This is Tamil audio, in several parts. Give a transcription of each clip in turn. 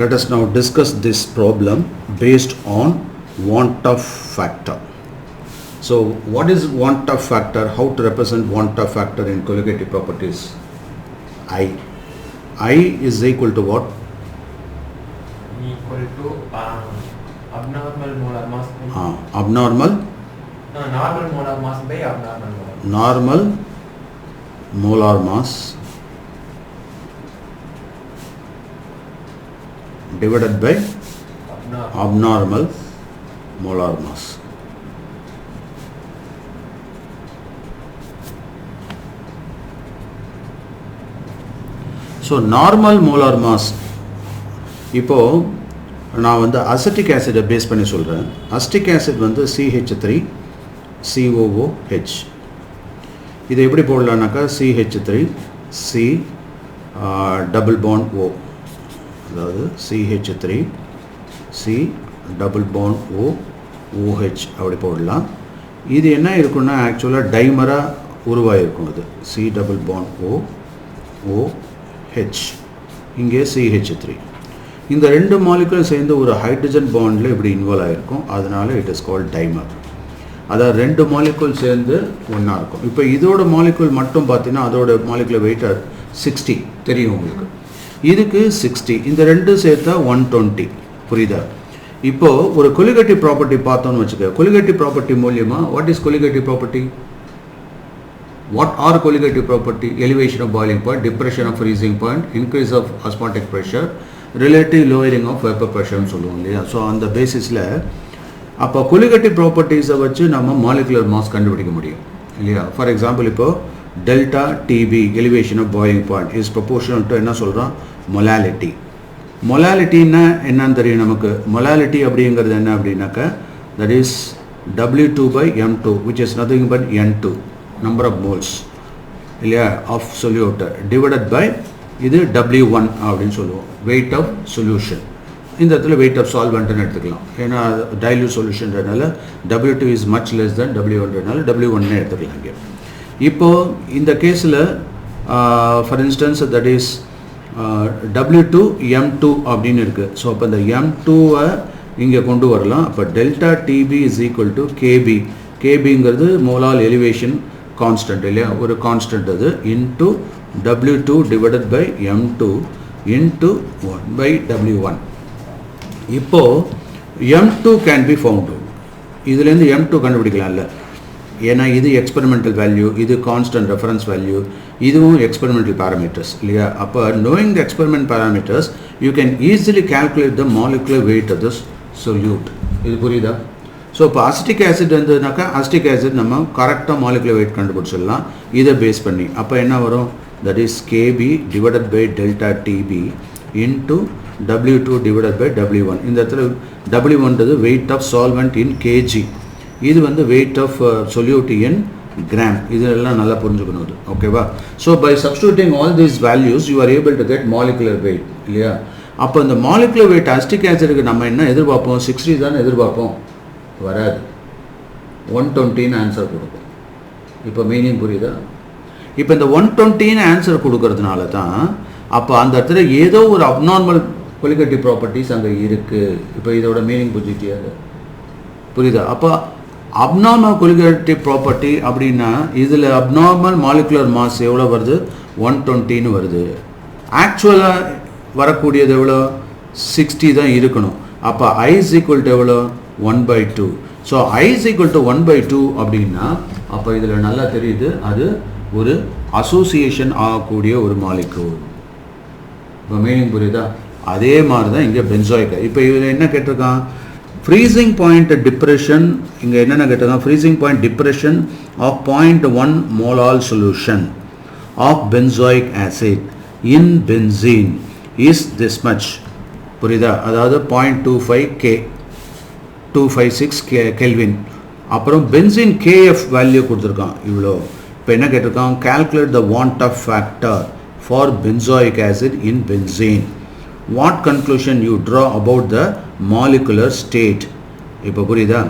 Let us now discuss this problem based on want of factor. So what is want of factor? How to represent want of factor in colligative properties? I is equal to what? Equal to abnormal molar mass. Abnormal? No, normal molar mass by abnormal molar mass. Normal molar mass divided by abnormal molar mass. So normal molar mass இப்போ நான் வந்து அசிட்டிக் ஆசிடை பேஸ் பண்ணி சொல்கிறேன். அசிட்டிக் ஆசிட் வந்து CH3 COOH. இதை எப்படி போடலான்னாக்கா CH3 C double bond O, அதாவது CH3 C double bond O OH அப்படி போடலாம். இது என்ன இருக்குன்னா ஆக்சுவலாக டைமராக உருவாகிருக்கும். அது C double bond O OH, இங்கே CH3. இந்த ரெண்டு மாலிகுலும் சேர்ந்து ஒரு ஹைட்ரஜன் பாண்டில் இப்படி இன்வால்வ் ஆகிருக்கும். அதனால இட் இஸ் கால்ட் டைமர். அதாவது ரெண்டு மாலிகுல் சேர்ந்து ஒன்றா இருக்கும். இப்போ இதோட மாலிகுல் மட்டும் பார்த்தீங்கன்னா அதோட மாலிகுலர் வெயிட் 60 தெரியும் உங்களுக்கு. இதுக்கு 60, இந்த ரெண்டும் சேர்த்தா 120. புரியுதா? இப்போது ஒரு கொலிகேட்டிவ் ப்ராப்பர்ட்டி பார்த்தோன்னு வச்சுக்க. கொலிகேட்டிவ் ப்ராப்பர்ட்டி மூலியமாக what is colligative property? What are colligative property? Elevation of boiling point, depression of freezing point, increase of osmotic pressure, relative lowering of vapor pressure சொல்லுவோம் இல்லையா? ஸோ அந்த பேசிஸில் அப்போ கொலிகேட்டிவ் ப்ராப்பர்ட்டிஸை வச்சு நம்ம மாலிகுலர் மாஸ் கண்டுபிடிக்க முடியும் இல்லையா? ஃபார் எக்ஸாம்பிள் இப்போது delta Tb elevation of boiling point is proportional to என்ன சொல்கிறோம்? மொலாலிட்டி. மொலாலிட்டின்னா என்னன்னு தெரியும் நமக்கு. மொலாலிட்டி அப்படிங்கிறது என்ன அப்படின்னாக்கா that is W2 by M2 which is nothing but N2 number of moles இல்லையா ஆஃப் சொல்யூட் டிவைடட் பை இது W1 அப்படின்னு சொல்லுவோம், வெயிட் ஆஃப் சொல்யூஷன். இந்த இடத்துல வெயிட் ஆஃப் சால்வெண்ட்னு எடுத்துக்கலாம். ஏன்னா டைல்யூட் சொல்யூஷன்றதுனால W2 is much less than W1ன்றதுனால W1 எடுத்துக்கலாம் இங்கே. இப்போது இந்த கேஸில் for instance that is W2 M2 அப்படின்னு இருக்குது. ஸோ அப்போ இந்த M2-வை இங்கே கொண்டு வரலாம். அப்போ delta TB is equal to KB. கேபிங்கிறது மோலால் எலிவேஷன் கான்ஸ்டன்ட் இல்லையா, ஒரு கான்ஸ்டன்ட். அது into W2 divided by M2 into 1 by W1. இப்போது M2 கேன் பி ஃபவுண்ட். இதுலேருந்து M2 கண்டுபிடிக்கலாம்ல, ஏன்னா இது எக்ஸ்பெரிமெண்டல் வேல்யூ, இது கான்ஸ்டன்ட் ரெஃபரன்ஸ் வேல்யூ, இதுவும் எக்ஸ்பெரிமெண்டல் பேராமீட்டர்ஸ் இல்லையா? அப்போ knowing the experiment parameters you can easily calculate the molecular weight of the solute. இது புரியுதா? ஸோ இப்போ அசிட்டிக் ஆசிட் இருந்ததுனாக்கா அசிட்டிக் ஆசிட் நம்ம கரெக்டாக மாலிகுலர் வெயிட் கண்டுபிடிச்சிடலாம் இதை பேஸ் பண்ணி. அப்போ என்ன வரும்? That is KB divided by delta TB into W2 divided by W1. இந்த இடத்துல W1ன்றது weight of solvent in KG, இது வந்து weight of solute in gram. இதெல்லாம் நல்லா புரிஞ்சுக்கணும் அது. ஓகேவா? So by substituting all these values you are able to get molecular weight இல்லையா? அப்போ இந்த மாலிகுலர் வெயிட் அசிட்டிக் ஆசிடுக்கு நம்ம என்ன எதிர்பார்ப்போம்? 60 தானே எதிர்பார்ப்போம். வராது, 120 ஆன்சர் கொடுக்கும். இப்போ மீனிங் புரியுதா? இப்போ இந்த 120 ஆன்சர் கொடுக்கறதுனால தான் அப்போ அந்த இடத்துல ஏதோ ஒரு அப்நார்மல் கொலிகேட்டிவ் ப்ராப்பர்ட்டிஸ் அங்கே இருக்குது. இப்போ இதோட மீனிங் புரிஞ்சுக்கிட்டே புரியுதா? அப்போ அப்நார்மல் கொலிகேட்டிவ் ப்ராப்பர்ட்டி அப்படின்னா இதில் அப்நார்மல் மாலிகுலர் மாஸ் எவ்வளோ வருது? 120ன்னு வருது. ஆக்சுவலாக வரக்கூடியது எவ்வளோ? 60 தான் இருக்கணும். அப்போ I is equal to எவ்வளோ? 1/2. So I is equal to 1/2 அப்படின்னா அப்போ இதில் நல்லா தெரியுது அது ஒரு அசோசியேஷன் ஆகக்கூடிய ஒரு மாலிகூல். இப்போ மீனிங் புரியுதா? அதே மாதிரி தான் இங்கே பென்சாயிக். இப்போ இதில் என்ன கேட்டிருக்கான்? Freezing point depression. இங்கே என்னென்ன கேட்டிருக்கான்? Freezing point depression of 0.1 molal solution of benzoic acid in benzene is this much. புரியுதா? அதாவது 0.25 K 256 கெல்வின். அப்புறம் பென்சீன் KF வேல்யூ கொடுத்துருக்கான் இவ்வளோ. இப்போ என்ன கேட்டிருக்கான்? Calculate the van't Hoff factor for benzoic acid in benzene. What conclusion you draw about the molecular state. இப்போ புரியுதா?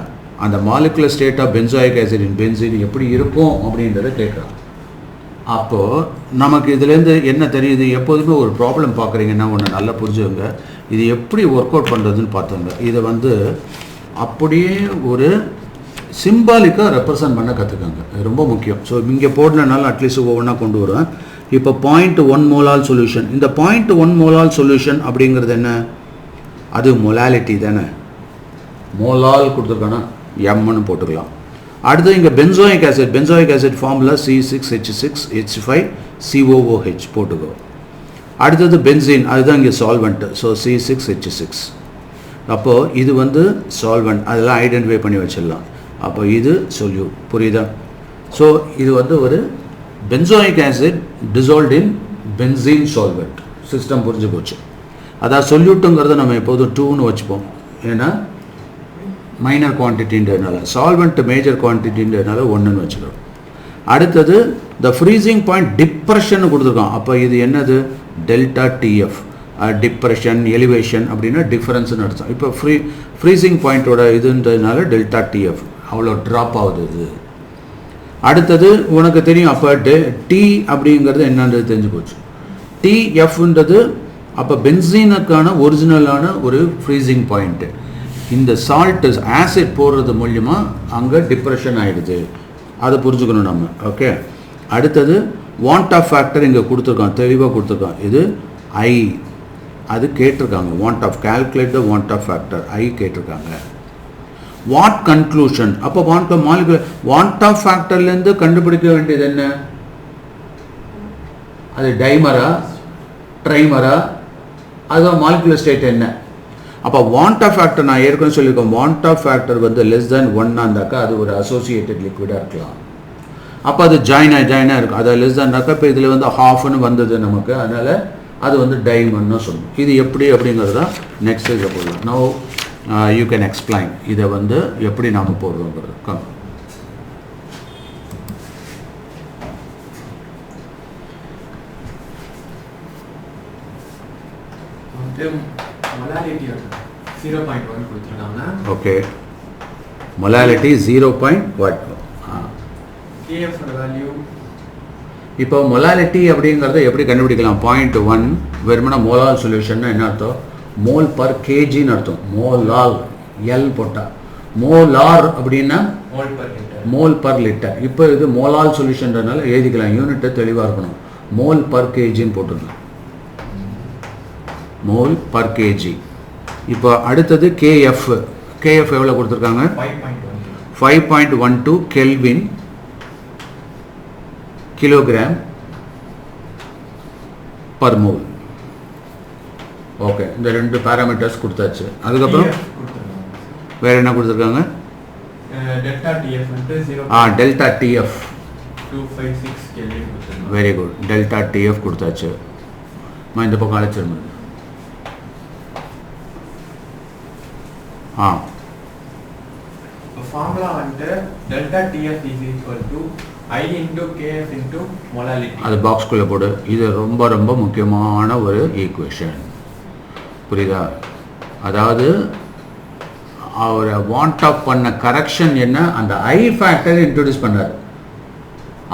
அந்த molecular state of benzoic acid in benzene எப்படி இருக்கும் அப்படின்றத கேட்குறான். அப்போது நமக்கு இதுலேருந்து என்ன தெரியுது? எப்போதுமே ஒரு ப்ராப்ளம் பார்க்குறீங்கன்னா ஒன்று நல்லா புரிஞ்சுங்க. இது எப்படி ஒர்க் அவுட் பண்ணுறதுன்னு பார்த்தாங்க. இதை வந்து அப்படியே ஒரு சிம்பாலிக்காக ரெப்ரசன்ட் பண்ண கற்றுக்காங்க. இது ரொம்ப முக்கியம். ஸோ இங்கே போடலனாலும் அட்லீஸ்ட் ஒவ்வொன்றா கொண்டு வருவேன். இப்போ 0.1 மோலால் சொல்யூஷன். இந்த 0.1 மோலால் சொல்யூஷன் அப்படிங்கிறது என்ன? அது மொலாலிட்டி தானே. மோலால் கொடுத்துருக்கானா எம்னு போட்டுக்கலாம். அடுத்து இங்கே பென்சோயிக் ஆசிட் ஃபார்முலா C6H6H5COOH போட்டுக்கோ. அடுத்தது பென்சீன், அதுதான் இங்கே சால்வெண்ட்டு. So C6H6. அப்போது இது வந்து சால்வெண்ட், அதெல்லாம் ஐடென்டிஃபை பண்ணி வச்சிடலாம். அப்போ இது சொல்யூட். புரியுதா? ஸோ இது வந்து ஒரு பென்சோயிக் ஆசிட் டிசால்வ்ட் இன் பென்சீன் சால்வெண்ட். சிஸ்டம் புரிஞ்சு போச்சு. அதாவது சொல்யூட்டுங்கிறத நம்ம எப்போதும் 2ன்னு வச்சுப்போம். ஏன்னா மைனர் குவான்டிட்டின்றதுனால, சால்வெண்ட் மேஜர் குவான்டிட்டின்றதுனால 1ன்னு வச்சுக்கிறோம். அடுத்தது த ஃப்ரீசிங் பாயிண்ட் டிப்ரெஷன் கொடுத்துருக்கோம். அப்போ இது என்னது? Delta DF. டிப்ரெஷன் எலிவேஷன் அப்படின்னா டிஃபரன்ஸ்னு அர்த்தம். இப்போ ஃப்ரீசிங் பாயிண்ட்டோட இதுன்றதுனால டெல்டா டிஎஃப் அவ்வளோ ட்ராப் ஆகுது இது. அடுத்தது உனக்கு தெரியும். அப்போ டி அப்படிங்கிறது என்னன்றது தெரிஞ்சு போச்சு. டிஎஃப்ன்றது அப்போ பென்சீனுக்கான ஒரிஜினலான ஒரு ஃப்ரீசிங் பாயிண்ட்டு. இந்த சால்ட்டு ஆசிட் போடுறது மூலியமாக அங்கே டிப்ரெஷன் ஆகிடுது. அதை புரிஞ்சுக்கணும் நம்ம. ஓகே. அடுத்தது வாண்ட் ஆஃப் ஃபேக்டர் இங்கே கொடுத்துருக்கான், தெளிவாக கொடுத்துருக்கான். இது ஐ, அது கேட்டிருக்காங்க. Van't Hoff calculate the van't Hoff factor I கேட்டிருக்காங்க. What conclusion. அப்போ வாண்ட் ஆஃப் ஃபேக்டர்லேருந்து கண்டுபிடிக்க வேண்டியது என்ன? அது டைமரா ட்ரைமரா, அதுதான் மாலிகுலர் ஸ்டேட் என்ன? அப்போ வாண்ட் ஆஃப் ஃபேக்டர் நான் ஏற்கனவே சொல்லியிருக்கோம். வாண்ட் ஆஃப் ஃபேக்டர் வந்து லெஸ் தேன் 1 இருந்தாக்கா அது ஒரு அசோசியேட்டட் லிக்விடாக இருக்கலாம். அப்போ அது ஜாயினாக இருக்கும். அதை லெஸ் தேன்னாக்கா இப்போ இதில் வந்து ஹாஃப்னு வந்தது நமக்கு, அதனால் அது வந்து டைமன்னு சொல்லணும். இது எப்படி அப்படிங்கிறது தான் நெக்ஸ்ட் இதை போடலாம். நோ யூ கேன் எக்ஸ்பிளைன் இதை வந்து எப்படி நாம் போடுறோங்கிறது. கம் மொலாலிட்டி 0.1 கொடுத்துருக்காங்க. ஓகே. மொலாலிட்டி 0.1. KF value. இப்போ மொலாலிட்டி அப்படிங்கிறத எப்படி கண்டுபிடிக்கலாம்? 0.1 வெறுமனா மோலால் சொல்யூஷன் என்ன அர்த்தம்? மோல் பர் கேஜின்னு அர்த்தம். மோலால் எல் போட்டா. மோலார் அப்படின்னா மோல் பர் லிட்டர். இப்போ இது மோலால் சொல்யூஷன்றதுனால எழுதிக்கலாம். யூனிட்டை தெளிவாக இருக்கணும். மோல் பர் கேஜின்னு போட்டுக்கலாம். Mole per kg. இப்போ அடுத்தது கேஎஃப். கேஎஃப் எவ்வளோ கொடுத்துருக்காங்க? 5.12 kelvin kilogram per mole. Okay. இந்த ரெண்டு பேராமீட்டர்ஸ் கொடுத்தாச்சு. அதுக்கப்புறம் வேறு என்ன கொடுத்துருக்காங்க? Delta TF 256 kelvin. Very good. Delta TF கொடுத்தாச்சு. இந்த பக்கம் அழைச்சிருந்தது. ஃபார்முலா வந்து delta TF is equal to I into KF into molality. அது பாக்ஸ்குள்ளே போடு. இது ரொம்ப ரொம்ப முக்கியமான ஒரு ஈக்குவேஷன். புரியுதா? அதாவது அவரை வாண்ட் ஆஃப் பண்ண கரெக்ஷன் என்ன? அந்த ஐ ஃபேக்டர் இன்ட்ரோடியூஸ் பண்ணார்.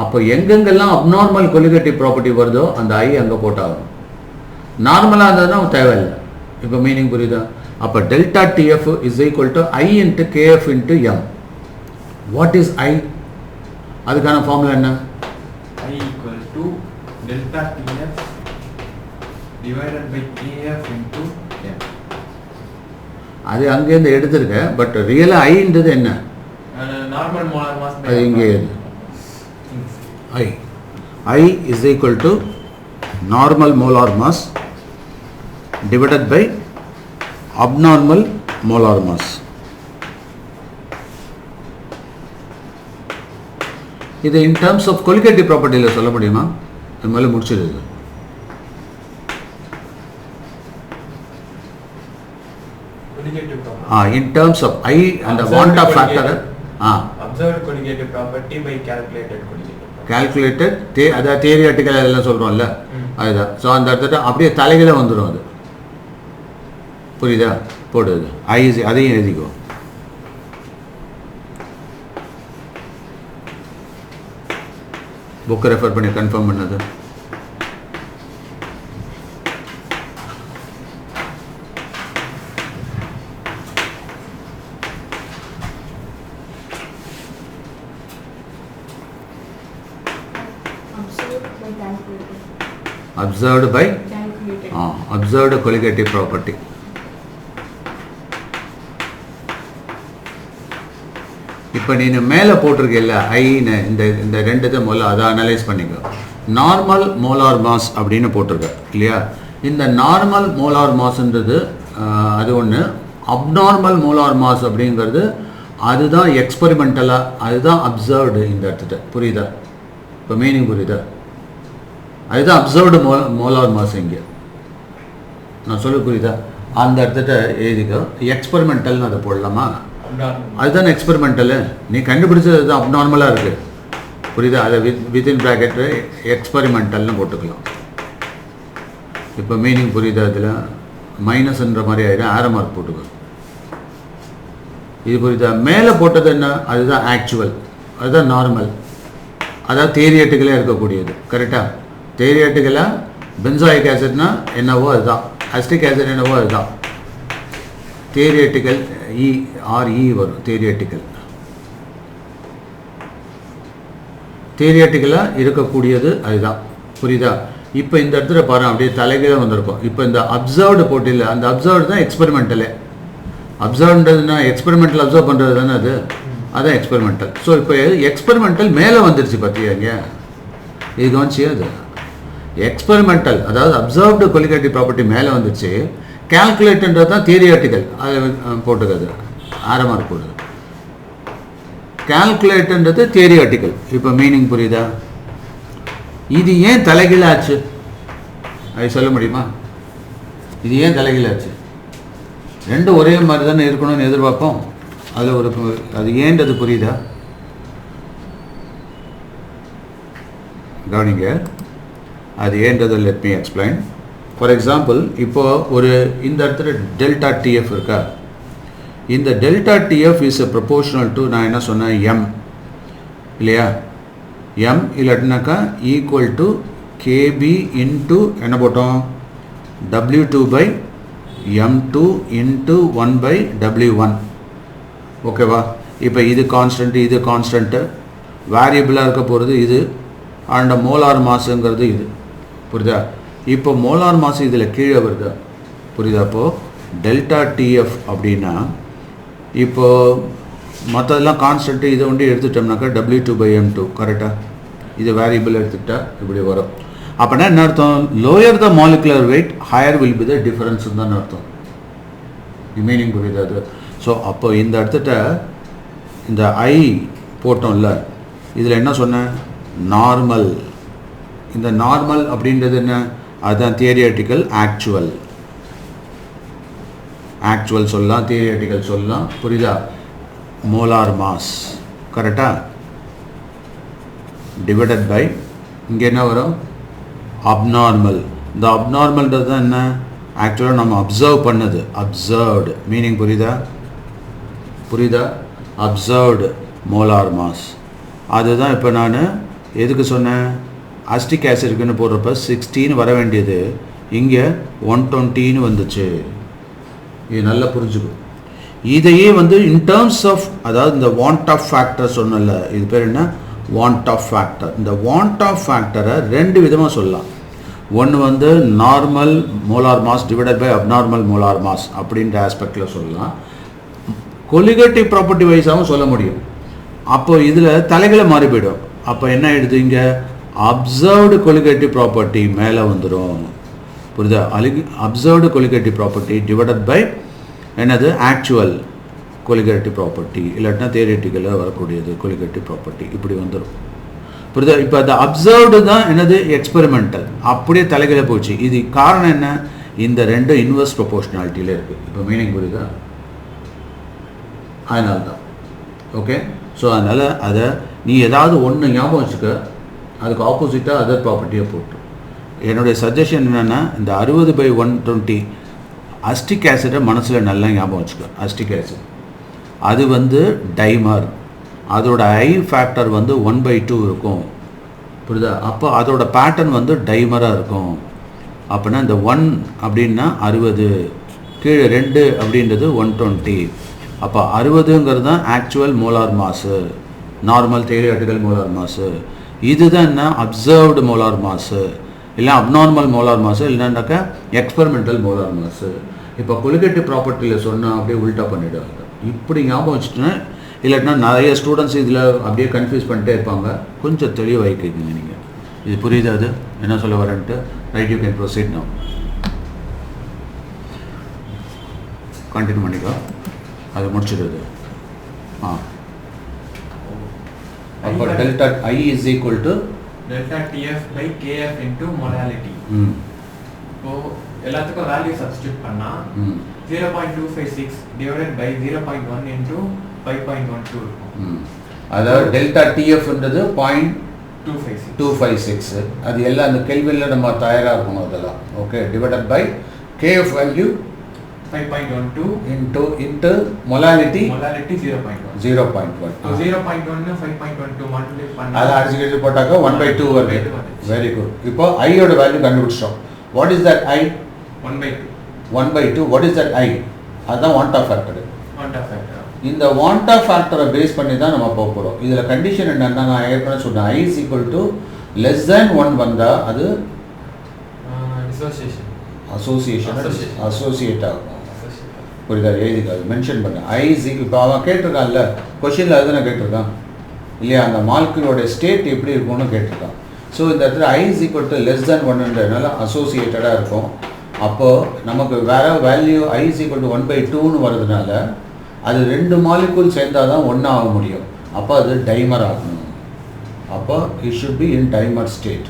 அப்போ எங்கெங்கெல்லாம் அப்நார்மல் கொலிகேட்டிவ் ப்ராப்பர்ட்டி வருதோ அந்த ஐ அங்கே போட்டாகும். நார்மலாக இருந்ததுன்னா தேவையில்லை. இப்போ மீனிங் புரியுதா? அப்போ delta TF is equal to I into KF into M. What is I? அதுக்கான ஃபார்முலா என்ன? I equal to delta TF divided by KF into M. அது அங்கேருந்து எடுத்திருக்க. பட் ரியலாக ஐன்றது என்ன? Normal molar mass. அது இங்கே I is equal to normal molar mass divided by abnormal molar mass. இது இன் டர்ம்ஸ் ஆஃப் கொலிகேட்டிவ் ப்ராப்பர்ட்டியில் சொல்ல முடியுமா? அது மேலே முடிச்சிடுது. இன் டர்ம்ஸ் ஆஃப் ஐ அந்த van't Hoff factor. Observed colligative property by calculated colligative. Calculated அதாவது தியரிட்டிக்கல் எல்லாம் சொல்கிறோம்ல, அதுதான். ஸோ அந்த இடத்துல அப்படியே தலைகளை வந்துடும். அது புரியுதா? போடுது. அதையும் எழுதிக்கோ. புக்கை ரெஃபர் பண்ணி கன்ஃபார்ம் பண்ணது. observed by calculated. observed colligative property. இப்போ நீ மேலே போட்டிருக்கல ஐன்னு இந்த ரெண்டுத்தை முதல்ல அதை அனலைஸ் பண்ணிக்கோ. நார்மல் மோலார் மாஸ் அப்படின்னு போட்டிருக்க இல்லையா? இந்த நார்மல் மோலார் மாஸ்ன்றது அது ஒன்று. அப்நார்மல் மோலார் மாஸ் அப்படிங்கிறது அதுதான் எக்ஸ்பெரிமெண்டலாக, அதுதான் அப்சர்வ்டு இந்த இடத்துல. புரியுதா? இப்போ மீனிங் புரியுதா? அதுதான் அப்சர்வ்டு மோலார் மாஸ். இங்கே நான் சொல்ல புரியுதா? அந்த இடத்துல எழுதிக்கோ. எக்ஸ்பெரிமெண்டல்னு அதை போடலாமா? அதுதான் எக்ஸ்பெரிமெண்டலு. நீ கண்டுபிடிச்சது அதுதான் அப்நார்மலாக இருக்குது. புரியுதா? அதை வித்தின் ப்ராக்கெட்டு எக்ஸ்பெரிமெண்டல்னு போட்டுக்கலாம். இப்போ மீனிங் புரியுதா? அதில் மைனஸ்ன்ற மாதிரி ஆகிடும், ஆரோ மார்க் போட்டுக்கோ. இது புரியுதா? மேலே போட்டது என்ன? அதுதான் ஆக்சுவல், அதுதான் நார்மல், அதாவது தியரிட்டிக்கலாக இருக்கக்கூடியது. கரெக்டாக? தியரிட்டிக்கலாக பென்சாயிக் ஆசிட்னா என்னவோ அதுதான், அசிட்டிக் ஆசிட் என்னவோ அதுதான். தியரிட்டிக்கல் இ வரும். தியரிட்டிக்கலாக இருக்கக்கூடியது அதுதான். புரியுதா? இப்போ இந்த இடத்துல பாரு, அப்படியே தலைகீழ வந்திருக்கும். இப்போ இந்த அப்சர்வ்டு போட்டியில் அந்த அப்சர்வ்டு தான் எக்ஸ்பெரிமெண்டலே. அப்சர்வ்ன்றதுன்னா எக்ஸ்பெரிமெண்டல் அப்சர்வ் பண்ணுறது தானே அது, அதான் எக்ஸ்பெரிமெண்டல். ஸோ இப்போ எக்ஸ்பெரிமெண்டல் மேலே வந்துருச்சு பார்த்தியாங்க. இது கவனிச்சு, அது எக்ஸ்பெரிமெண்டல் அதாவது அப்சர்வ்டு கொலிகேட்டிவ் ப்ராப்பர்ட்டி மேலே வந்துருச்சு. கால்குலேட்டன்றது தான் தியரிட்டிக்கல், அதை போட்டுக்காது, ஆரமாக போடுது. கால்குலேட்டன்றது தியரிட்டிக்கல். இப்போ மீனிங் புரியுதா? இது ஏன் தலைகீழாச்சு அது சொல்ல முடியுமா? இது ஏன் தலைகீழாச்சு? ரெண்டும் ஒரே மாதிரி தானே இருக்கணும்னு எதிர்பார்ப்போம். அதில் ஒரு அது ஏன்றது புரியுதா? கவனிங்க, அது ஏன்றது let me explain. For example, இப்போ ஒரு இந்த இடத்துல டெல்டா டிஎஃப் இருக்கா? இந்த delta TF is proportional to, நான் என்ன சொன்னேன், எம் இல்லையா? எம் இல்லாட்டினாக்கா ஈக்குவல் டு கேபி இன்ட்டு என்ன போட்டோம், W2 by M2 into 1 by W1. ஓகேவா? இப்போ இது கான்ஸ்டன்ட்டு, இது கான்ஸ்டன்ட்டு, வேரியபிளாக இருக்க போகிறது இது, அண்ட் மோலார் மாஸுங்கிறது இது. புரியுதா? இப்போ மோலார் மாஸ் இதில் கீழே வருது. புரியுதா? அப்போது டெல்டா டிஎஃப் அப்படின்னா இப்போது மற்றதெல்லாம் கான்ஸ்டன்ட்டு, இதை ஒன்று எடுத்துட்டோம்னாக்கா W2 பை M2. கரெக்டாக? இது வேரியபிள் எடுத்துக்கிட்டா இப்படி வரும். அப்படின்னா என்ன அர்த்தம்? Lower the molecular wait higher will be the difference தான் அர்த்தம். மீனிங் புரியுது அது? ஸோ அப்போ இந்த இடத்துல இந்த ஐ போட்டோம்ல, இதில் என்ன சொன்னேன், நார்மல். இந்த நார்மல் அப்படின்றது என்ன? அதுதான் தியரிட்டிக்கல், ஆக்சுவல். ஆக்சுவல் சொல்லலாம், தியரிட்டிக்கல் சொல்லலாம். புரியுதா? மோலார் மாஸ் கரெக்டாக டிவைடட் பை இங்கே என்ன வரும், அப்நார்மல். இந்த அப்நார்மல்ன்றது தான் என்ன, ஆக்சுவலாக நம்ம அப்சர்வ் பண்ணது, அப்சர்வ்டு. மீனிங் புரியுதா? Observed molar mass. அதுதான் இப்போ நான் எதுக்கு சொன்னேன், அசிட்டிக் ஆசிட்க்குன்னு போடுறப்ப 16 வர வேண்டியது இங்கே 120 வந்துச்சு. இது நல்லா புரிஞ்சுக்கும். இதையே இன் டேர்ம்ஸ் ஆஃப், அதாவது இந்த வாண்ட் ஆஃப் ஃபேக்டர் சொன்னல, இது பேர் என்ன, வாண்ட் ஆஃப் ஃபேக்டர். இந்த வாண்ட் ஆஃப் ஃபேக்டரை ரெண்டு விதமாக சொல்லலாம். ஒன்று normal molar mass divided by abnormal molar mass அப்படின்ற ஆஸ்பெக்டில் சொல்லலாம். கொலிகேட்டிவ் ப்ராப்பர்ட்டி வைஸாகவும் சொல்ல முடியும். அப்போ இதில் தலைகளை மாறி போயிடும். அப்போ என்ன ஆகிடுது, இங்கே அப்சர்வ்டு கொலிகேட்டிவ் ப்ராப்பர்ட்டி மேலே வந்துடும். புரியுதா? Observed colligative property divided by என்னது, ஆக்சுவல் கொலிகேட்டிவ் ப்ராப்பர்ட்டி, இல்லாட்டினா தியரிட்டிக்கலாக வரக்கூடியது கொலிகேட்டிவ் ப்ராப்பர்ட்டி, இப்படி வந்துடும். புரியுதா? இப்போ அந்த அப்சர்வ்டு தான் என்னது, எக்ஸ்பெரிமெண்டல். அப்படியே தலைகளை போச்சு. இது காரணம் என்ன, இந்த ரெண்டு இன்வெர்ஸ் ப்ரொபோர்ஷனாலிட்டியில் இருக்குது. இப்போ மீனிங் புரியுதா? அதனால தான். ஓகே. ஸோ அதனால் அதை நீ ஏதாவது ஒன்று ஞாபகம் வச்சுக்க, அதுக்கு ஆப்போசிட்டாக அதர் ப்ராப்பர்ட்டியை போட்டு. என்னுடைய சஜஷன் என்னென்னா, இந்த 60/120 அசிட்டிக் ஆசிடை மனசில் நல்லா ஞாபகம் வச்சுக்க. அசிட்டிக் ஆசிட் அது டைமர், அதோட ஐ ஃபேக்டர் 1/2 இருக்கும். புரியுதா? அப்போ அதோட பேட்டர்ன் டைமராக இருக்கும். அப்படின்னா இந்த 1 அப்படின்னா 60, கீழே 2 அப்படின்றது 120. அப்போ 60ங்கிறது தான் actual molar mass, normal theoretical molar mass. இதுதான் என்ன, அப்சர்வ்டு மோலார் மாஸு. இல்லை அப்நார்மல் மோலார் மாஸ் இல்லைன்னாக்கா எக்ஸ்பெரிமெண்டல் மோலார் மாஸ். இப்போ கொலிகேட்டிவ் ப்ராப்பர்ட்டியில் சொன்னால் அப்படியே உல்ட்டா பண்ணிவிடுவாங்க. இப்படி ஞாபகம் வச்சுட்டேன்னா இல்லாட்டினா நிறைய ஸ்டூடெண்ட்ஸ் இதில் அப்படியே கன்ஃபியூஸ் பண்ணிட்டே இருப்பாங்க. கொஞ்சம் தெளிவாகிக்கிங்க நீங்கள். இது புரியுது அது என்ன சொல்ல வரேன்ட்டு. Right, you can proceed now. Continue பண்ணிக்கோ, அது முடிச்சிடுது. அப்போ delta I is equal to delta TF by KF into molality. இப்போ எல்லாத்துக்கும் வேல்யூ சப்ஸ்டிட்யூட் பண்ணா 0.256 divided by 0.1 into 5.12 இருக்கும். அதாவது டெல்டா டிஎஃப்ன்றது 0.256. அது எல்லாம் அந்த கெல்வின்ல நம்ம தயாராக இருக்கணும் அதெல்லாம். Okay, divided by KF value 5.12 into molality 0.1. 0.1. So 0.1 5.12 multiply பண்ணா அத அடிச்சிட்டு போட்டாக்க 1/2 வருது. Very good. இப்போ i ஓட வேல்யூ கண்டுபிடிச்சோம். What is that i? 1/2. 1/2. What is that i? அதான் வாண்டா ஃபேக்டர். வாண்டா ஃபேக்டர். இந்த வாண்டா ஃபேக்டரை பேஸ் பண்ணி தான் நம்ம போக போறோம். இதுல கண்டிஷன் என்னன்னா நான் ஏற்கனவே சொன்னேன் i is equal to less than 1 வந்தா அது அசோசியேட் ஆகும். புரியுதா? எழுதிக்காது, மென்ஷன் பண்ண ஐ இஸ் இப்போ அவன் கேட்டிருக்கான்ல, கொஷினில் அதுதானே கேட்டிருக்கான் இல்லையா, அந்த மாலிகுலோட ஸ்டேட் எப்படி இருக்கும்னு கேட்டிருக்கான். ஸோ இந்த இடத்துல I is equal to less than 1ன்றதுனால அசோசியேட்டடாக இருக்கும். அப்போது நமக்கு வேறு value I is equal to 1/2ன்னு வரதுனால அது 2 மாலிகுல் சேர்ந்தால் தான் 1 ஆக முடியும். அப்போ அது டைமர் ஆகணும். அப்போ it should be in timer state.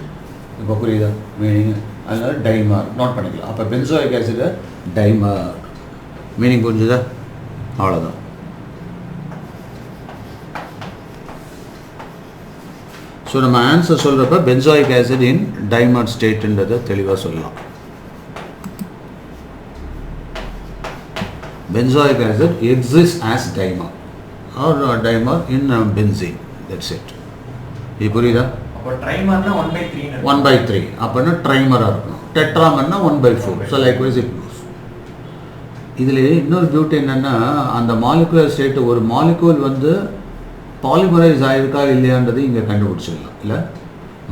இப்போ புரியுதா மீனிங்? அதனால டைமர் நோட் பண்ணிக்கலாம். அப்போ பென்சோயிக் ஆசிட் டைமர் மீனிங் புரிஞ்சுதா? அவ்வளோதான். ஸோ நம்ம ஆன்சர் சொல்கிறப்ப பென்சோயிக் ஆசிட் இன் டைமர் ஸ்டேட்ன்றதை தெளிவாக சொல்லலாம். Benzoic acid exist as dimer or dimer in benzene. That's it. இது புரியுதா? அப்போ ட்ரைமர்னா 1/3. 1/3 அப்படின்னா ட்ரைமராக இருக்கணும். டெட்ராமர்னா 1/4. So likewise it goes. இதில் இன்னொரு பியூட்டி என்னென்னா, அந்த மாலிகுலர் ஸ்டேட்டு ஒரு மாலிகூல் வந்து பாலிமரைஸ் ஆகிருக்கா இல்லையான்றது இங்கே கண்டுபிடிச்சிடலாம். இல்லை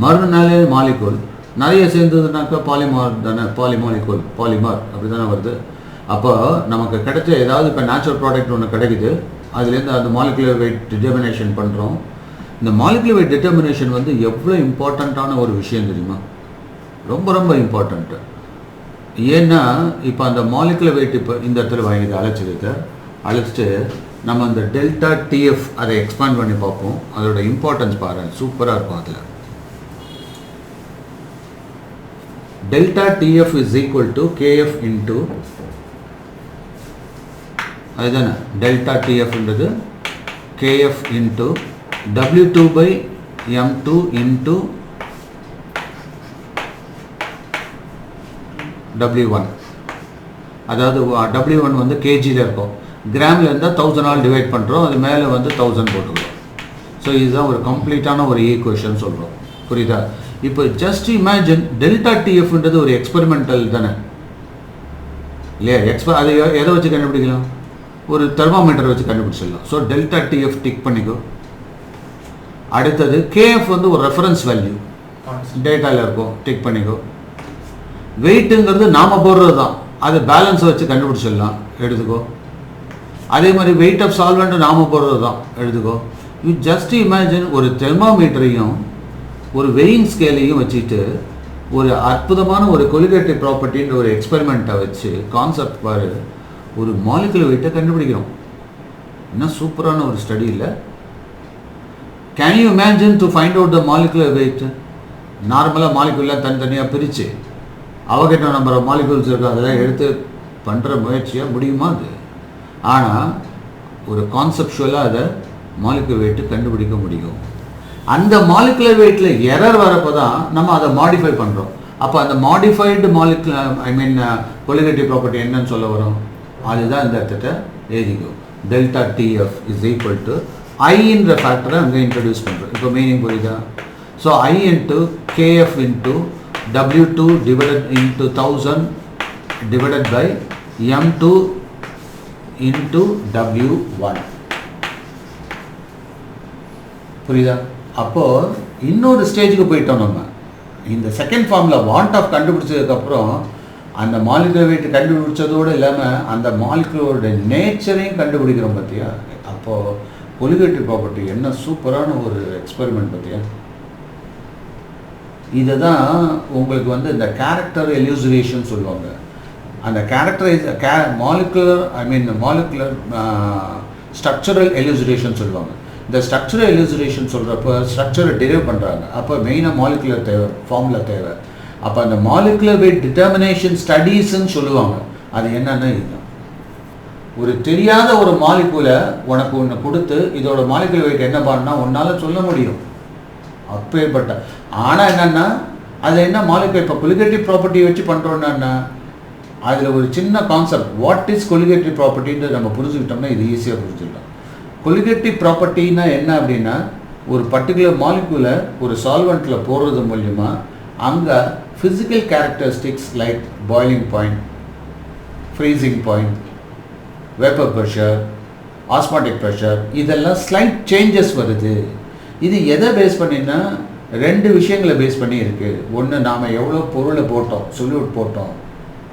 மறுநாளே மாலிகூல் நிறைய சேர்ந்ததுனாக்கா பாலிமார் தானே, பாலிமாலிகூல் பாலிமார் அப்படி தானே வருது. அப்போ நமக்கு கிடைச்ச ஏதாவது இப்போ நேச்சுரல் ப்ராடக்ட் ஒன்று கிடைக்குது, அதுலேருந்து அந்த மாலிகுலர் வெயிட் டிட்டர்மினேஷன் பண்ணுறோம். இந்த மாலிகுலர் வெயிட் டிட்டர்மினேஷன் வந்து எவ்வளோ இம்பார்ட்டண்ட்டான ஒரு விஷயம் தெரியுமா? ரொம்ப ரொம்ப இம்பார்ட்டண்ட்டு. ஏன்னா இப்போ அந்த மாலிகுலர் வெயிட் இப்போ இந்த இடத்துல வாங்கி அழைச்சிட்டு நம்ம அந்த டெல்டா டிஎஃப் அதை எக்ஸ்பேண்ட் பண்ணி பார்ப்போம். அதோட இம்பார்ட்டன்ஸ் பாருங்கள், சூப்பராக இருக்கும். அதில் delta TF is equal to KF into, அதுதானே டெல்டா டிஎஃப்ன்றது KF into W2/M2 into W1. அதாவது W1 வந்து கேஜியில் இருக்கும், கிராமில் இருந்தால் 1000 டிவைட் பண்ணுறோம், அது மேலே வந்து 1000 போட்டுக்கிறோம். ஸோ இதுதான் ஒரு கம்ப்ளீட்டான ஒரு ஈக்குவேஷன் சொல்கிறோம். புரியுதா? இப்போ ஜஸ்ட் இமேஜின் டெல்டா டிஎஃப்ன்றது ஒரு எக்ஸ்பெரிமெண்டல் தானே இல்லையா? அதை எதை வச்சு கண்டுபிடிக்கலாம்? ஒரு தெர்மாமீட்டர் வச்சு கண்டுபிடிச்சிடலாம். ஸோ டெல்டா டிஎஃப் டிக் பண்ணிக்கோ. அடுத்தது கேஎஃப் வந்து ஒரு ரெஃபரன்ஸ் வேல்யூ டேட்டாவில் இருக்கும், டிக் பண்ணிக்கோ. வெயிட்டுங்கிறது நாம் போடுறது தான், அது பேலன்ஸை வச்சு கண்டுபிடிச்சிடலாம், எடுத்துக்கோ. அதே மாதிரி வெயிட் ஆஃப் சால்வெண்ட் நாம் போடுறது தான், எடுத்துக்கோ. யூ ஜஸ்ட் இமேஜின் ஒரு தெர்மாமீட்டரையும் ஒரு வெயிங் ஸ்கேலையும் வச்சுட்டு ஒரு அற்புதமான ஒரு கொலிகேட்டிவ் ப்ராப்பர்ட்டின்ற ஒரு எக்ஸ்பெரிமெண்ட்டை வச்சு கான்செப்ட் பாரு, ஒரு மாலிகுலர் வெயிட்டை கண்டுபிடிக்கிறோம். என்ன சூப்பரான ஒரு ஸ்டடி இல்லை? Can you imagine to find out the molecular wait? நார்மலாக மாலிகுல்லாம் தனித்தனியாக பிரித்து அவகிட்ட நம்புற மாலிகுல்ஸ் இருக்குது, அதெல்லாம் எடுத்து பண்ணுற முயற்சியாக முடியுமா அது? ஆனால் ஒரு கான்செப்டுவலாக அதை மாலிகுலர் வெயிட்டு கண்டுபிடிக்க முடியும். அந்த மாலிகுலர் வெயிட்டில் எரர் வரப்போ தான் நம்ம அதை மாடிஃபை பண்ணுறோம். அப்போ அந்த மாடிஃபைடு மாலிகுலர் கொலிகேட்டிவ் ப்ராப்பர்ட்டி என்னன்னு சொல்ல வரும்? அதுதான் இந்த இடத்துல எழுதிக்கும். Delta TF is equal to ஐன்ற ஃபேக்டரை அங்கே இன்ட்ரடியூஸ் பண்ணுறோம். இப்போ மீனிங் புரியுதா? So I into KF into W2 divided into 1000 divided by M2 into W1. புரியுதா? அப்போ இன்னொரு ஸ்டேஜுக்கு போயிட்டோம். நம்ம இந்த செகண்ட் ஃபார்மில் வாண்ட் ஆஃப் கண்டுபிடிச்சதுக்கப்புறம் அந்த மாலிகுலர் வெயிட் கண்டுபிடிச்சதோடு இல்லாமல் அந்த மாலிகுலரோட நேச்சரையும் கண்டுபிடிக்கிறோம் பார்த்தியா. அப்போது கொலிகேட்டிவ் ப்ராப்பர்ட்டி என்ன சூப்பரான ஒரு எக்ஸ்பெரிமெண்ட் பார்த்தியா. இதை தான் உங்களுக்கு வந்து இந்த கேரக்டர் எலியூசிரேஷன் சொல்லுவாங்க. அந்த மாலிகுலர் ஸ்ட்ரக்சரல் எலியூசிரேஷன் சொல்லுவாங்க. இந்த ஸ்ட்ரக்சரல் எலியூசிரேஷன் சொல்கிறப்ப ஸ்ட்ரக்சரை டெரைவ் பண்ணுறாங்க. அப்போ மெயினாக மாலிகுலர் தேவை, ஃபார்முலா தேவை. அப்போ அந்த மாலிகுலர் வெயிட் டிட்டர்மினேஷன் ஸ்டடீஸ்ன்னு சொல்லுவாங்க. அது என்னன்னா இதுதான். ஒரு தெரியாத ஒரு மாலிகுலை உனக்கு ஒன்று கொடுத்து இதோட மாலிகுலர் வெயிட் என்ன பண்ணா உன்னால் சொல்ல முடியும். அப்பேற்பட்ட ஆனால் என்னென்னா அது என்ன மாலிகுலர் இப்போ கொலிகேட்டிவ் ப்ராப்பர்ட்டியை வச்சு பண்ணுறோன்னா அதில் ஒரு சின்ன கான்செப்ட் வாட் இஸ் கொலிகேட்டிவ் ப்ராப்பர்ட்டின்னு நம்ம புரிஞ்சுக்கிட்டோம்னா இது ஈஸியாக புரிஞ்சுக்கலாம். கொலிகேட்டிவ் ப்ராப்பர்ட்டின்னா என்ன அப்படின்னா ஒரு பர்டிகுலர் மாலிகுலை ஒரு சால்வெண்ட்டில் போடுறது மூலிமா அங்கே physical characteristics like boiling point, freezing point, vapor pressure, osmotic pressure இதெல்லாம் slight changes வருது. இது எதை பேஸ் பண்ணினா ரெண்டு விஷயங்களை பேஸ் பண்ணி இருக்குது. ஒன்று நாம் எவ்வளோ பொருளை போட்டோம், சொல்யூட் போட்டோம்,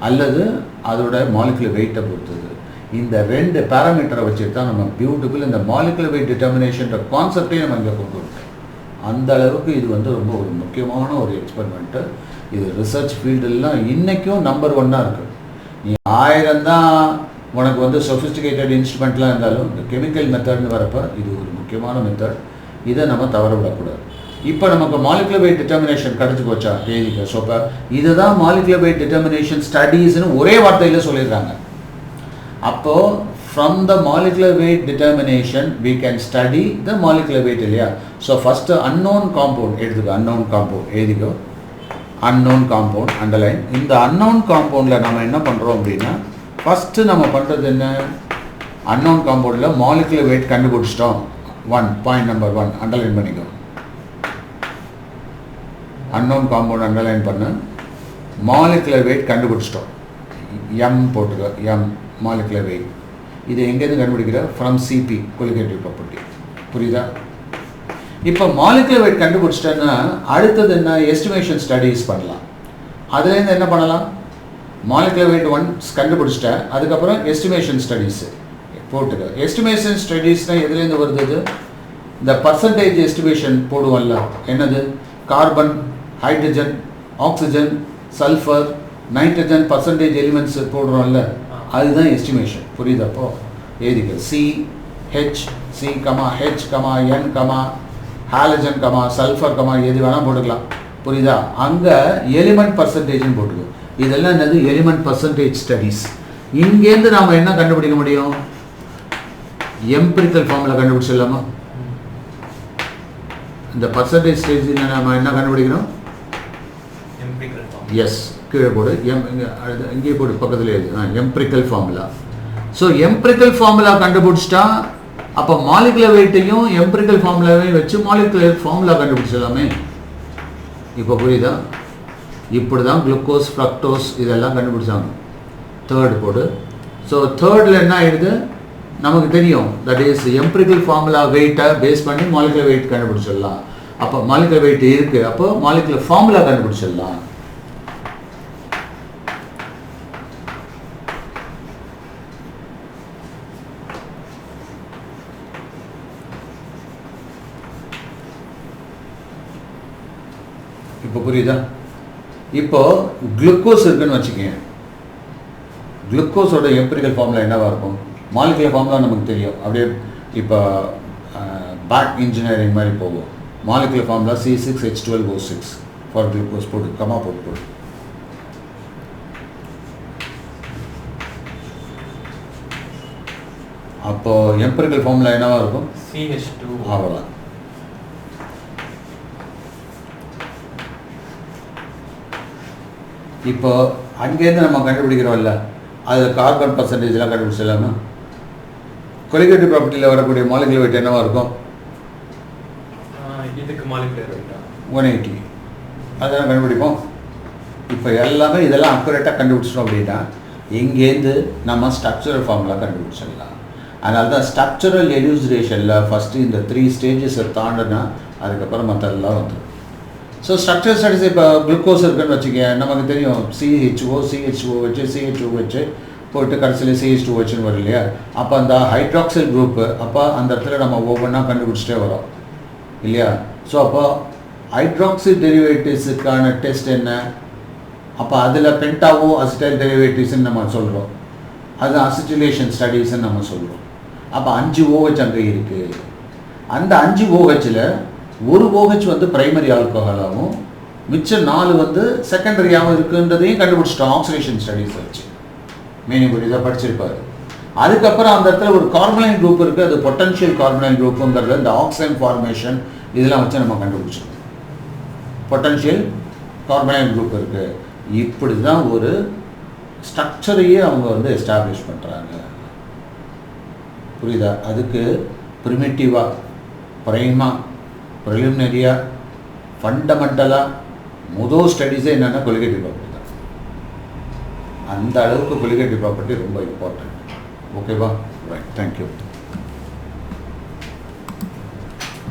அல்லது அதோட மாலிகுலர் வெயிட்டை பொறுத்தது. இந்த ரெண்டு பேராமீட்டரை வச்சுட்டு தான் நம்ம பியூட்டிஃபுல் இந்த மாலிகுலர் வெயிட் டிட்டர்மினேஷன்ற கான்செப்டையும் நம்ம இங்கே கொண்டு வரோம். அந்த அளவுக்கு இது வந்து ரொம்ப ஒரு முக்கியமான ஒரு எக்ஸ்பெரிமெண்ட்டு. இது ரிசர்ச் ஃபீல்டெல்லாம் இன்றைக்கும் நம்பர் 1 இருக்குது. நீ 1000 தான் உனக்கு வந்து சொஃபிஸ்டிகேட்டட் இன்ஸ்ட்ருமெண்ட்லாம் இருந்தாலும் இந்த கெமிக்கல் மெத்தட்னு வரப்போ இது ஒரு முக்கியமான மெத்தட். இதை நம்ம தவற விடக்கூடாது. இப்போ நமக்கு மாலிகுலர் வெயிட் டிட்டர்மினேஷன் கிடச்சி போச்சா எழுதிக்க. ஸோ இப்போ இதை தான் மாலிகுலர் வெயிட் டிட்டர்மினேஷன் ஸ்டடீஸ்னு ஒரே வார்த்தையில் சொல்லிடுறாங்க. அப்போது from the molecular weight determination we can study the molecular weight இல்லையா. ஸோ ஃபஸ்ட்டு அன்னோன் காம்பவுண்ட் எடுத்துக்கோ. அன்னோன் காம்பவுண்ட் எழுதிக்கோ. Unknown compound underline. இந்த அன்னோன் காம்பவுண்டில் நம்ம என்ன பண்ணுறோம் அப்படின்னா ஃபஸ்ட்டு நம்ம பண்ணுறது என்ன, அன்னோன் காம்பவுண்டில் மாலிகுலர் வெயிட் கண்டுபிடிச்சிட்டோம். பாயிண்ட் நம்பர் 1 அண்டர்லைன் பண்ணிக்கோ. அன்னோன் காம்பவுண்ட் அண்டர்லைன் பண்ண மாலிகுலர் வெயிட் கண்டுபிடிச்சிட்டோம். எம் போட்டுக்கோ. M molecular weight. இது எங்கேருந்து கண்டுபிடிக்கிற ஃப்ரம் சிபி கொலிகேட்டிவ் ப்ராப்பர்ட்டி. புரியுதா? இப்போ மாலிகுலர் வெயிட் கண்டுபிடிச்சிட்டேன்னா அடுத்தது என்ன, எஸ்டிமேஷன் ஸ்டடீஸ் பண்ணலாம். அதுலேருந்து என்ன பண்ணலாம், மாலிகுலர் வெயிட் ஒன்ஸ் கண்டுபிடிச்சிட்டேன், அதுக்கப்புறம் எஸ்டிமேஷன் ஸ்டடீஸு போட்டுக்க. எஸ்டிமேஷன் ஸ்டடீஸ்னால் எதுலேருந்து வருது, இந்த பர்சன்டேஜ் எஸ்டிமேஷன் போடுவோம்ல, என்னது carbon, hydrogen, oxygen, sulphur, nitrogen percentage elements போடுறோம்ல, அதுதான் எஸ்டிமேஷன். புரியுதப்போ எழுதிக்க. CH, C, H, N, halogen, sulphur, எது வேணால் போட்டுக்கலாம். புரியுதா? அங்கே எலிமெண்ட் பர்சன்டேஜ்னு போட்டுக்கோ. இதெல்லாம் என்னது எலிமெண்ட் பர்சன்டேஜ் ஸ்டடீஸ். இங்கேருந்து நாம் என்ன கண்டுபிடிக்க முடியும், எம்பிரிக்கல் ஃபார்மில் கண்டுபிடிச்சிடலாமா? இந்த பர்சன்டேஜ் ஸ்டேஜில் நம்ம என்ன கண்டுபிடிக்கிறோம், எஸ் கீழே போடு, இங்கே போடு, பக்கத்தில் எழுது empirical formula. So empirical formula கண்டுபிடிச்சிட்டா அப்போ மாலிகுலர் வெயிட்டையும் எம்பிரிக்கல் ஃபார்முலாவையும் வச்சு மாலிகுலர் ஃபார்முலா கண்டுபிடிச்சிடலாமே. இப்போ புரியுதா? இப்படி தான் குளுக்கோஸ், ஃப்ரக்டோஸ் இதெல்லாம் கண்டுபிடிச்சாங்க. தேர்ட் போடு. ஸோ தேர்டில் என்ன ஆகிடுது நமக்கு தெரியும், தட் இஸ் எம்பிரிக்கல் ஃபார்முலா வெயிட்டை பேஸ் பண்ணி மாலிகுலர் வெயிட் கண்டுபிடிச்சிடலாம். அப்போ மாலிகுலர் வெயிட் இருக்குது, அப்போ மாலிகுலர் ஃபார்முலா கண்டுபிடிச்சிடலாம். இப்போ புரியுதா? இப்போ குளுக்கோஸ் இருக்குன்னு வச்சுக்கோங்க. குளுக்கோஸோட எம்பிரிக்கல் ஃபார்முலா என்னவாக இருக்கும், மாலிகுலர் ஃபார்முலா நமக்கு தெரியும். அப்படியே இப்போ பேக் இன்ஜினியரிங் மாதிரி போகும். Molecular formula C6H12O6 for glucose போட்டு போட்டு. அப்போது எம்பிரிக்கல் ஃபார்முலா என்னவாக இருக்கும், CH2. அவ்வளோதான். இப்போ அங்கேருந்து நம்ம கண்டுபிடிக்கிறோம்ல, அதில் கார்பன் பர்சன்டேஜ்லாம் கண்டுபிடிச்சிடலாமா? கொலிகேட்டிவ் ப்ராப்பர்ட்டியில் வரக்கூடிய மாலிகுலர் வெயிட் என்னவாக இருக்கும், இதுக்கு மாலிகுலர் வெயிட்டா 180. அதெல்லாம் கண்டுபிடிப்போம். இப்போ எல்லாமே இதெல்லாம் அக்குரேட்டாக கண்டுபிடிச்சிட்டோம் அப்படின்னா இங்கேருந்து நம்ம ஸ்ட்ரக்சரல் ஃபார்முலா கண்டுபிடிச்சிடலாம். அதனால தான் ஸ்ட்ரக்சரல் எலியூசிரேஷனில் ஃபஸ்ட்டு இந்த 3 ஸ்டேஜஸை தாண்டினா அதுக்கப்புறம் மற்றெல்லாம் வந்துடும். ஸோ ஸ்ட்ரக்சர் ஸ்டடீஸ் இப்போ குளுக்கோஸ் இருக்குன்னு வச்சுக்க நமக்கு தெரியும் CHO வச்சு CHO வச்சு போயிட்டு கடைசியில் CH2 வச்சுன்னு வரும் இல்லையா. அப்போ அந்த ஹைட்ராக்சைல் குரூப்பு அப்போ அந்த இடத்துல நம்ம ஒவ்வொன்றா கண்டுபிடிச்சிட்டே வரோம் இல்லையா. ஸோ அப்போ ஹைட்ராக்சில் டெரிவேட்டிவ்ஸுக்கான டெஸ்ட் என்ன, அப்போ அதில் பென்டாவோ அசிட்டைல் டெரிவேட்டிவ்ஸ்ன்னு நம்ம சொல்கிறோம், அது அசிட்டிலேஷன் ஸ்டடீஸ்ன்னு நம்ம சொல்கிறோம். அப்போ 5 OH அங்கே இருக்குது. அந்த 5 OHல் ஒரு OH வந்து பிரைமரி ஆல்கஹாலாகவும் மிச்சம் 4 வந்து செகண்டரியாகவும் இருக்குன்றதையும் கண்டுபிடிச்சிட்டோம் ஆக்சிடேஷன் ஸ்டடீஸ் வச்சு. மீனிங் இதை படிச்சிருப்பாரு. அதுக்கப்புறம் அந்த இடத்துல ஒரு கார்பனைல் குரூப் இருக்குது, அது பொட்டன்ஷியல் கார்பனைல் குரூப்புங்கிறது இந்த ஆக்சைன் ஃபார்மேஷன் இதெல்லாம் வச்சு நம்ம கண்டுபிடிச்சோம். பொட்டன்ஷியல் கார்பனைல் குரூப் இருக்குது. இப்படி தான் ஒரு ஸ்ட்ரக்சரையே அவங்க வந்து எஸ்டாப்ளிஷ் பண்ணுறாங்க. புரியுதா? அதுக்கு ப்ரிமிட்டிவாக, ப்ரைமாக, ப்ரிலிமினரியாக, ஃபண்டமெண்டலாக முதல் ஸ்டடீஸே என்னென்னா கொலிகேட்டிவ் ப்ராப்பர்ட்டி தான். அந்த அளவுக்கு கொலிகேட்டிவ் ப்ராப்பர்ட்டி ரொம்ப இம்பார்ட்டன்ட். ஓகேவா? Right, thank you.